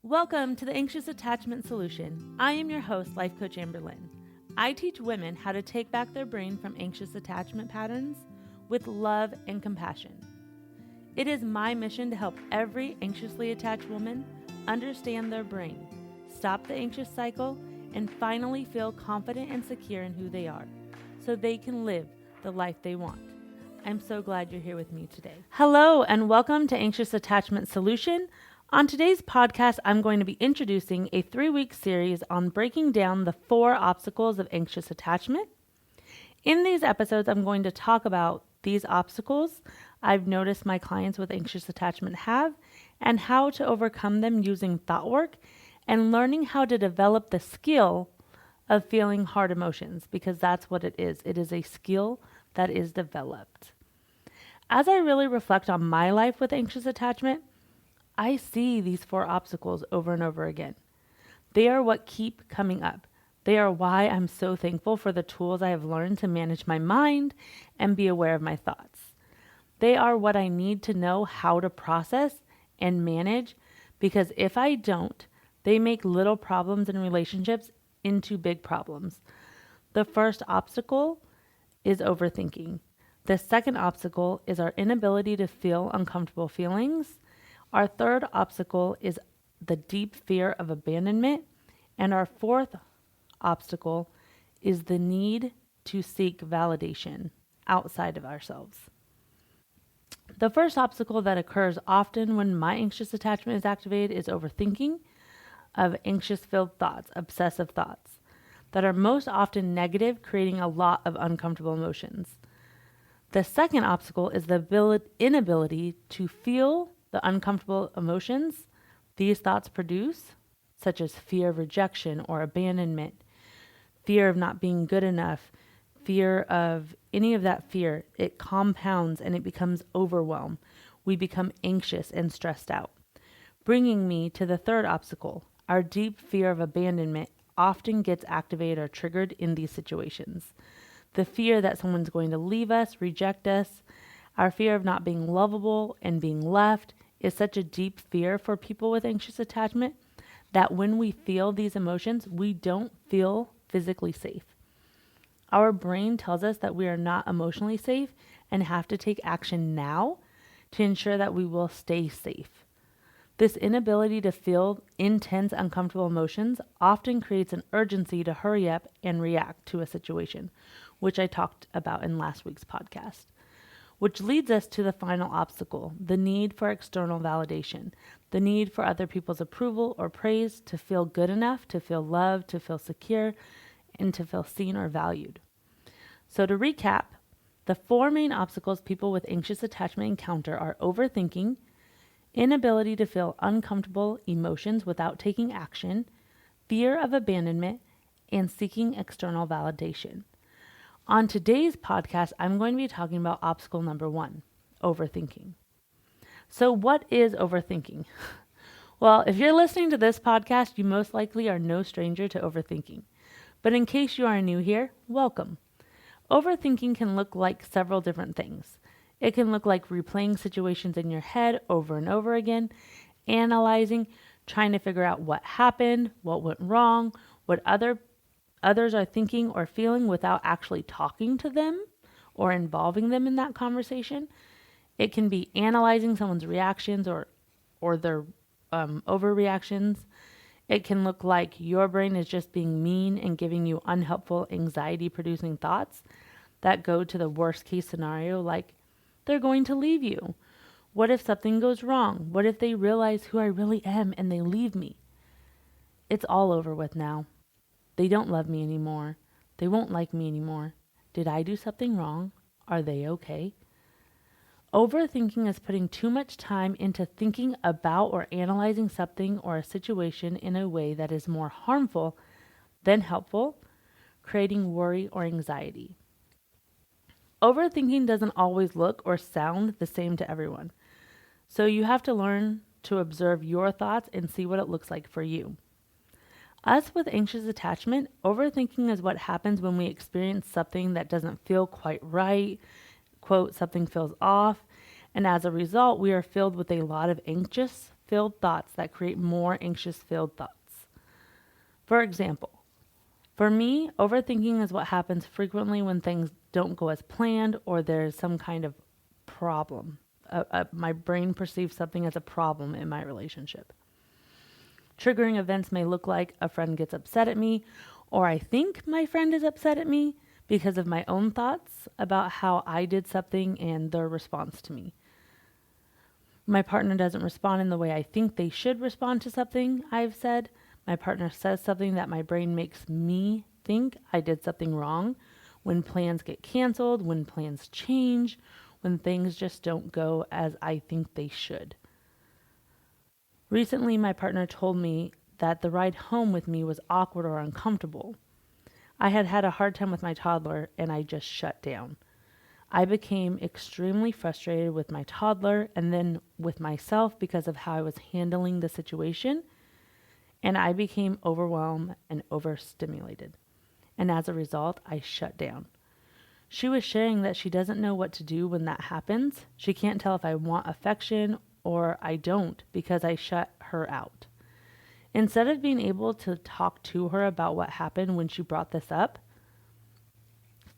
Welcome to the Anxious Attachment Solution. I am your host, Life Coach Amberlynn. I teach women how to take back their brain from anxious attachment patterns with love and compassion. It is my mission to help every anxiously attached woman understand their brain, stop the anxious cycle, and finally feel confident and secure in who they are so they can live the life they want. I'm so glad you're here with me today. Hello, and welcome to Anxious Attachment Solution. On today's podcast, I'm going to be introducing a 3-week series on breaking down the 4 obstacles of anxious attachment. In these episodes, I'm going to talk about these obstacles I've noticed my clients with anxious attachment have and how to overcome them using thought work and learning how to develop the skill of feeling hard emotions, because that's what it is. It is a skill that is developed. As I really reflect on my life with anxious attachment, I see these 4 obstacles over and over again. They are what keep coming up. They are why I'm so thankful for the tools I have learned to manage my mind and be aware of my thoughts. They are what I need to know how to process and manage, because if I don't, they make little problems in relationships into big problems. The first obstacle is overthinking. The second obstacle is our inability to feel uncomfortable feelings. Our third obstacle is the deep fear of abandonment. And our fourth obstacle is the need to seek validation outside of ourselves. The first obstacle that occurs often when my anxious attachment is activated is overthinking of anxious-filled thoughts, obsessive thoughts, that are most often negative, creating a lot of uncomfortable emotions. The second obstacle is the inability to feel the uncomfortable emotions these thoughts produce, such as fear of rejection or abandonment, fear of not being good enough, fear of any of that fear. It compounds and it becomes overwhelm. We become anxious and stressed out. Bringing me to the third obstacle, our deep fear of abandonment often gets activated or triggered in these situations. The fear that someone's going to leave us, reject us, our fear of not being lovable and being left is such a deep fear for people with anxious attachment that when we feel these emotions, we don't feel physically safe. Our brain tells us that we are not emotionally safe and have to take action now to ensure that we will stay safe. This inability to feel intense, uncomfortable emotions often creates an urgency to hurry up and react to a situation, which I talked about in last week's podcast. Which leads us to the final obstacle, the need for external validation, the need for other people's approval or praise to feel good enough, to feel loved, to feel secure, and to feel seen or valued. So to recap, the 4 main obstacles people with anxious attachment encounter are overthinking, inability to feel uncomfortable emotions without taking action, fear of abandonment, and seeking external validation. On today's podcast, I'm going to be talking about obstacle number 1, overthinking. So what is overthinking? Well, if you're listening to this podcast, you most likely are no stranger to overthinking. But in case you are new here, welcome. Overthinking can look like several different things. It can look like replaying situations in your head over and over again, analyzing, trying to figure out what happened, what went wrong, what others are thinking or feeling without actually talking to them or involving them in that conversation. It can be analyzing someone's reactions or their overreactions. It can look like your brain is just being mean and giving you unhelpful, anxiety-producing thoughts that go to the worst case scenario, like they're going to leave you. What if something goes wrong? What if they realize who I really am and they leave me? It's all over with now. They don't love me anymore. They won't like me anymore. Did I do something wrong? Are they okay? Overthinking is putting too much time into thinking about or analyzing something or a situation in a way that is more harmful than helpful, creating worry or anxiety. Overthinking doesn't always look or sound the same to everyone. So you have to learn to observe your thoughts and see what it looks like for you. Us with anxious attachment, overthinking is what happens when we experience something that doesn't feel quite right, quote, something feels off, and as a result, we are filled with a lot of anxious filled thoughts that create more anxious filled thoughts. For example, for me, overthinking is what happens frequently when things don't go as planned or there's some kind of problem. My brain perceives something as a problem in my relationship. Triggering events may look like a friend gets upset at me, or I think my friend is upset at me because of my own thoughts about how I did something and their response to me. My partner doesn't respond in the way I think they should respond to something I've said. My partner says something that my brain makes me think I did something wrong. When plans get canceled, when plans change, when things just don't go as I think they should. Recently, my partner told me that the ride home with me was awkward or uncomfortable. I had had a hard time with my toddler and I just shut down. I became extremely frustrated with my toddler and then with myself because of how I was handling the situation, and I became overwhelmed and overstimulated. And as a result, I shut down. She was sharing that she doesn't know what to do when that happens. She can't tell if I want affection or I don't because I shut her out. Instead of being able to talk to her about what happened when she brought this up,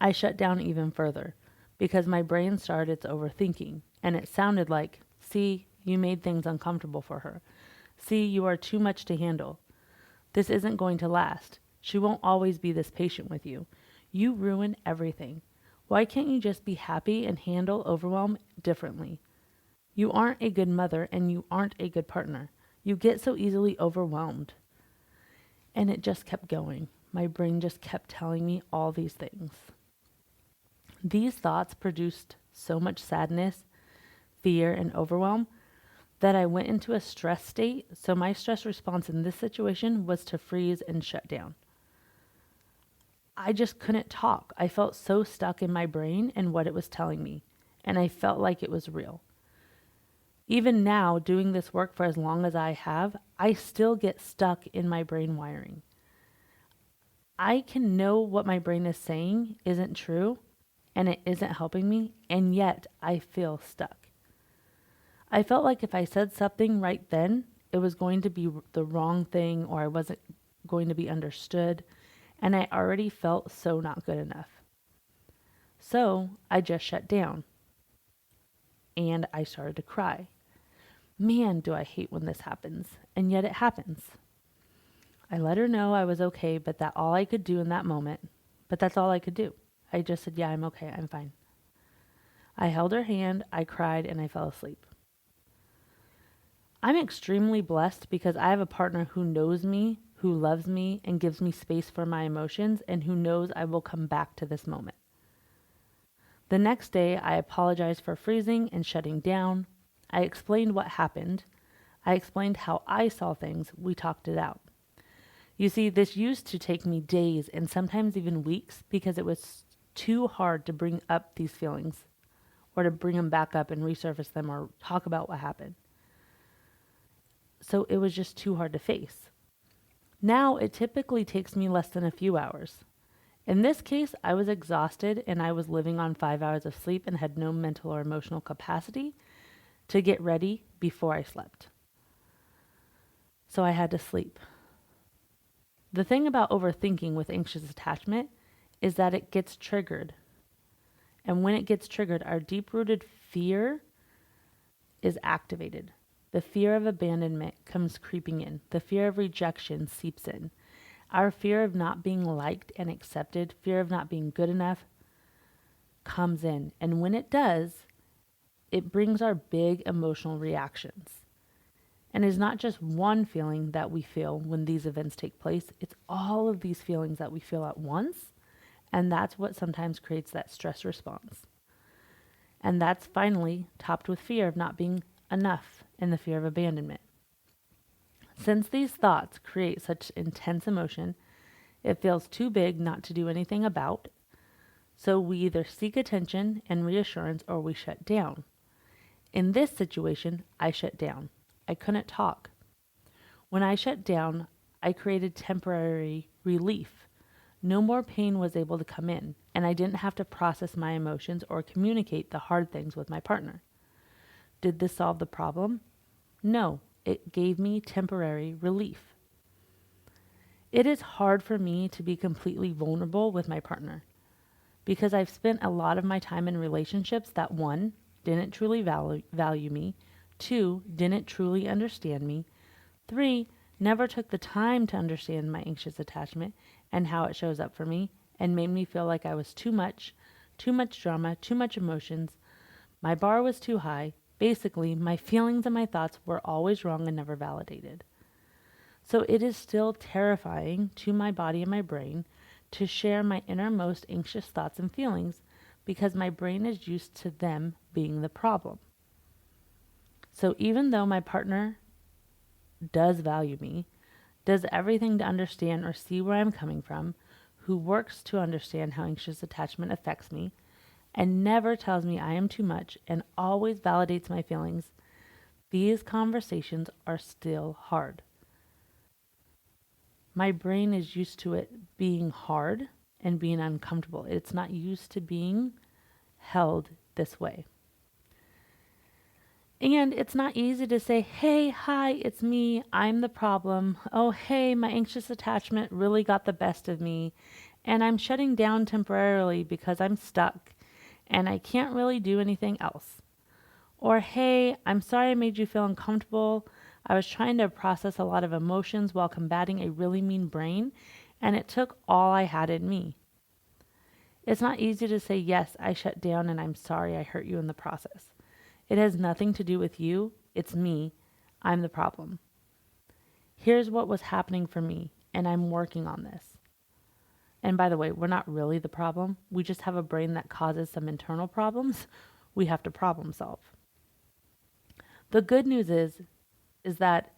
I shut down even further because my brain started its overthinking, and it sounded like, see, you made things uncomfortable for her. See, you are too much to handle. This isn't going to last. She won't always be this patient with you. You ruin everything. Why can't you just be happy and handle overwhelm differently? You aren't a good mother and you aren't a good partner. You get so easily overwhelmed. And it just kept going. My brain just kept telling me all these things. These thoughts produced so much sadness, fear, and overwhelm that I went into a stress state. So my stress response in this situation was to freeze and shut down. I just couldn't talk. I felt so stuck in my brain and what it was telling me, and I felt like it was real. Even now, doing this work for as long as I have, I still get stuck in my brain wiring. I can know what my brain is saying isn't true, and it isn't helping me, and yet I feel stuck. I felt like if I said something right then, it was going to be the wrong thing or I wasn't going to be understood, and I already felt so not good enough. So I just shut down, and I started to cry. Man, do I hate when this happens, and yet it happens. I let her know I was okay, but that's all I could do in that moment. But that's all I could do. I just said, yeah, I'm okay, I'm fine. I held her hand, I cried, and I fell asleep. I'm extremely blessed because I have a partner who knows me, who loves me, and gives me space for my emotions, and who knows I will come back to this moment. The next day, I apologized for freezing and shutting down. I explained what happened. I explained how I saw things. We talked it out. You see, this used to take me days and sometimes even weeks because it was too hard to bring up these feelings or to bring them back up and resurface them or talk about what happened. So it was just too hard to face. Now it typically takes me less than a few hours. In this case, I was exhausted and I was living on 5 hours of sleep and had no mental or emotional capacity to get ready before I slept. So I had to sleep. The thing about overthinking with anxious attachment is that it gets triggered. And when it gets triggered, our deep-rooted fear is activated. The fear of abandonment comes creeping in. The fear of rejection seeps in. Our fear of not being liked and accepted, fear of not being good enough, comes in. And when it does, it brings our big emotional reactions. And it's not just one feeling that we feel when these events take place. It's all of these feelings that we feel at once. And that's what sometimes creates that stress response. And that's finally topped with fear of not being enough and the fear of abandonment. Since these thoughts create such intense emotion, it feels too big not to do anything about. So we either seek attention and reassurance or we shut down. In this situation, I shut down. I couldn't talk. When I shut down, I created temporary relief. No more pain was able to come in, and I didn't have to process my emotions or communicate the hard things with my partner. Did this solve the problem? No, it gave me temporary relief. It is hard for me to be completely vulnerable with my partner because I've spent a lot of my time in relationships that, one, didn't truly value me, two, didn't truly understand me, three, never took the time to understand my anxious attachment and how it shows up for me, and made me feel like I was too much drama, too much emotions. My bar was too high. Basically, my feelings and my thoughts were always wrong and never validated. So it is still terrifying to my body and my brain to share my innermost anxious thoughts and feelings because my brain is used to them being the problem. So even though my partner does value me, does everything to understand or see where I'm coming from, who works to understand how anxious attachment affects me, and never tells me I am too much and always validates my feelings, these conversations are still hard. My brain is used to it being hard and being uncomfortable. It's not used to being held this way. And it's not easy to say, hey, hi, it's me. I'm the problem. Oh, hey, my anxious attachment really got the best of me. And I'm shutting down temporarily because I'm stuck and I can't really do anything else. Or, hey, I'm sorry I made you feel uncomfortable. I was trying to process a lot of emotions while combating a really mean brain, and it took all I had in me. It's not easy to say, yes, I shut down and I'm sorry I hurt you in the process. It has nothing to do with you. It's me. I'm the problem. Here's what was happening for me, and I'm working on this. And by the way, we're not really the problem. We just have a brain that causes some internal problems we have to problem solve. The good news is that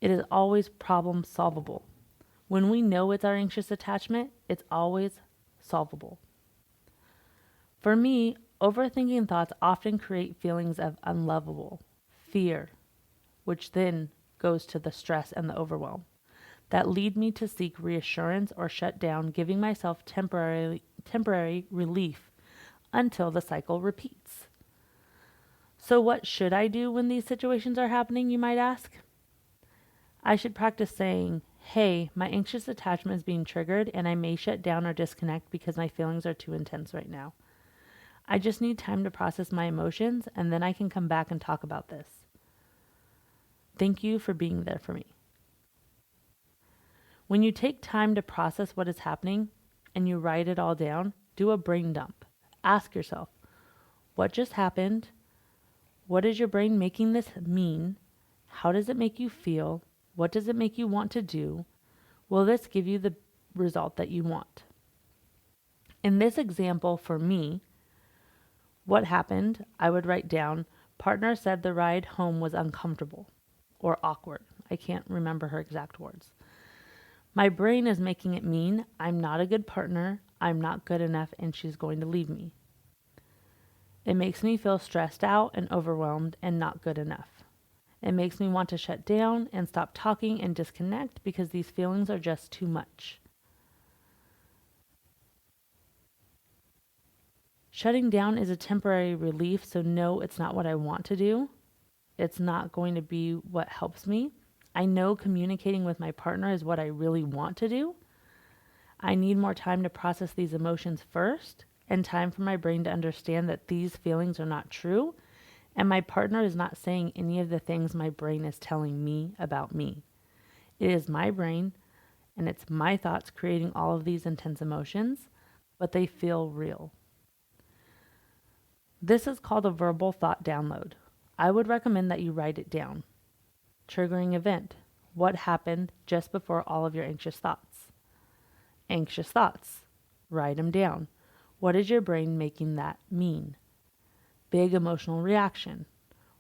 it is always problem solvable. When we know it's our anxious attachment, it's always solvable. For me, overthinking thoughts often create feelings of unlovable, fear, which then goes to the stress and the overwhelm, that lead me to seek reassurance or shut down, giving myself temporary relief until the cycle repeats. So what should I do when these situations are happening, you might ask? I should practice saying, hey, my anxious attachment is being triggered and I may shut down or disconnect because my feelings are too intense right now. I just need time to process my emotions and then I can come back and talk about this. Thank you for being there for me. When you take time to process what is happening and you write it all down, do a brain dump. Ask yourself, what just happened? What is your brain making this mean? How does it make you feel? What does it make you want to do? Will this give you the result that you want? In this example for me, what happened, I would write down, partner said the ride home was uncomfortable or awkward. I can't remember her exact words. My brain is making it mean I'm not a good partner, I'm not good enough, and she's going to leave me. It makes me feel stressed out and overwhelmed and not good enough. It makes me want to shut down and stop talking and disconnect because these feelings are just too much. Shutting down is a temporary relief, so no, it's not what I want to do. It's not going to be what helps me. I know communicating with my partner is what I really want to do. I need more time to process these emotions first and time for my brain to understand that these feelings are not true and my partner is not saying any of the things my brain is telling me about me. It is my brain and it's my thoughts creating all of these intense emotions, but they feel real. This is called a verbal thought download. I would recommend that you write it down. Triggering event. What happened just before all of your anxious thoughts? Anxious thoughts. Write them down. What is your brain making that mean? Big emotional reaction.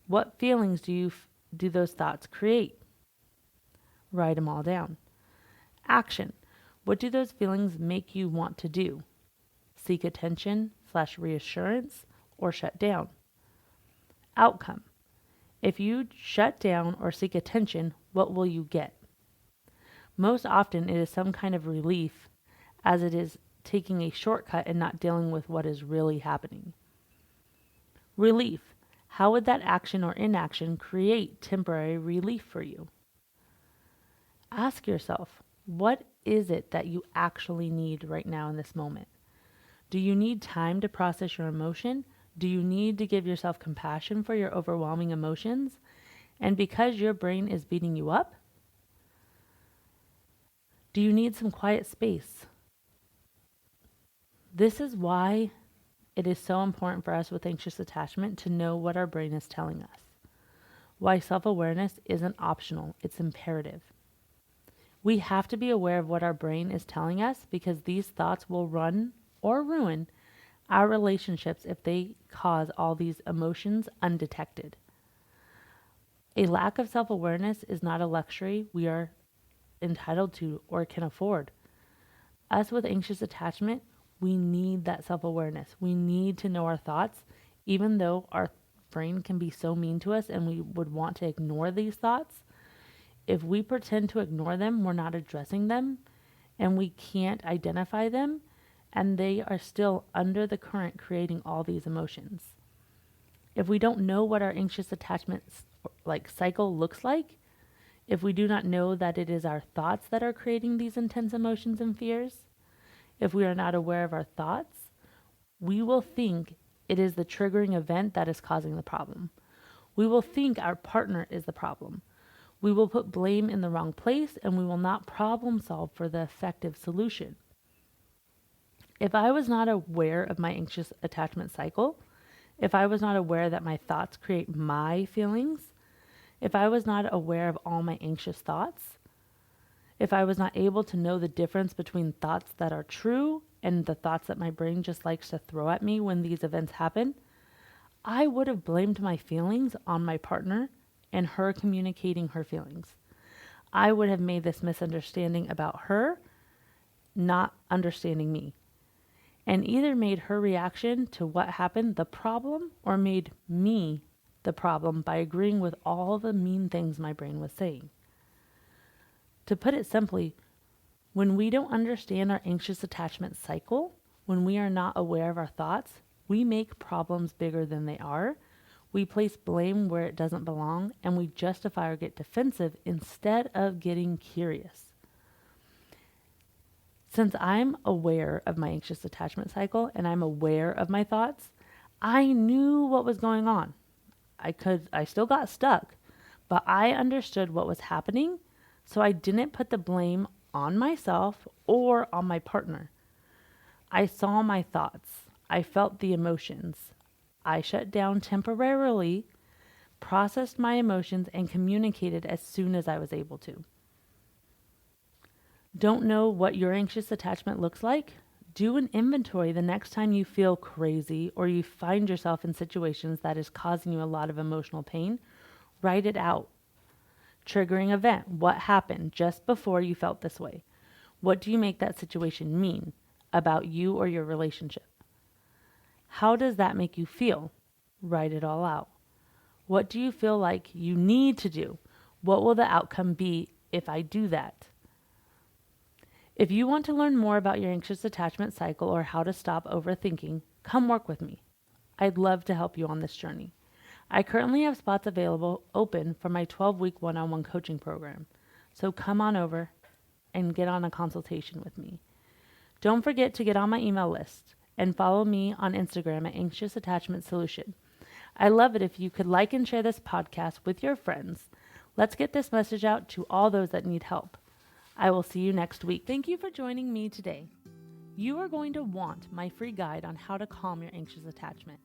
What feelings do those thoughts create? Write them all down. Action. What do those feelings make you want to do? Seek attention / reassurance or shut down. Outcome. If you shut down or seek attention, what will you get? Most often it is some kind of relief, as it is taking a shortcut and not dealing with what is really happening. Relief. How would that action or inaction create temporary relief for you? Ask yourself, what is it that you actually need right now in this moment? Do you need time to process your emotion? Do you need to give yourself compassion for your overwhelming emotions? And because your brain is beating you up? Do you need some quiet space? This is why it is so important for us with anxious attachment to know what our brain is telling us. Why self-awareness isn't optional, it's imperative. We have to be aware of what our brain is telling us because these thoughts will run or ruin our relationships if they cause all these emotions undetected. A lack of self-awareness is not a luxury we are entitled to or can afford. Us with anxious attachment, we need that self-awareness. We need to know our thoughts, even though our brain can be so mean to us and we would want to ignore these thoughts. If we pretend to ignore them, we're not addressing them and we can't identify them, and they are still under the current creating all these emotions. If we don't know what our anxious attachment cycle looks like, if we do not know that it is our thoughts that are creating these intense emotions and fears, if we are not aware of our thoughts, we will think it is the triggering event that is causing the problem. We will think our partner is the problem. We will put blame in the wrong place and we will not problem solve for the effective solution. If I was not aware of my anxious attachment cycle, if I was not aware that my thoughts create my feelings, if I was not aware of all my anxious thoughts, if I was not able to know the difference between thoughts that are true and the thoughts that my brain just likes to throw at me when these events happen, I would have blamed my feelings on my partner and her communicating her feelings. I would have made this misunderstanding about her not understanding me, and either made her reaction to what happened the problem or made me the problem by agreeing with all the mean things my brain was saying. To put it simply, when we don't understand our anxious attachment cycle, when we are not aware of our thoughts, we make problems bigger than they are. We place blame where it doesn't belong, and we justify or get defensive instead of getting curious. Since I'm aware of my anxious attachment cycle and I'm aware of my thoughts, I knew what was going on. I still got stuck, but I understood what was happening, so I didn't put the blame on myself or on my partner. I saw my thoughts. I felt the emotions. I shut down temporarily, processed my emotions, and communicated as soon as I was able to. Don't know what your anxious attachment looks like? Do an inventory the next time you feel crazy or you find yourself in situations that is causing you a lot of emotional pain. Write it out. Triggering event. What happened just before you felt this way? What do you make that situation mean about you or your relationship? How does that make you feel? Write it all out. What do you feel like you need to do? What will the outcome be if I do that? If you want to learn more about your anxious attachment cycle or how to stop overthinking, come work with me. I'd love to help you on this journey. I currently have spots available open for my 12-week one-on-one coaching program. So come on over and get on a consultation with me. Don't forget to get on my email list and follow me on Instagram at Anxious Attachment Solution. I love it if you could like and share this podcast with your friends. Let's get this message out to all those that need help. I will see you next week. Thank you for joining me today. You are going to want my free guide on how to calm your anxious attachment.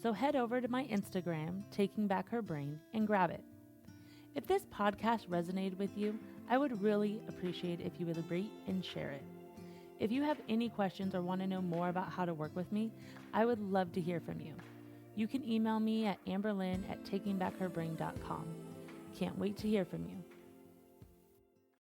So head over to my Instagram, Taking Back Her Brain, and grab it. If this podcast resonated with you, I would really appreciate if you would rate and share it. If you have any questions or want to know more about how to work with me, I would love to hear from you. You can email me at amberlynn@takingbackherbrain.com. Can't wait to hear from you.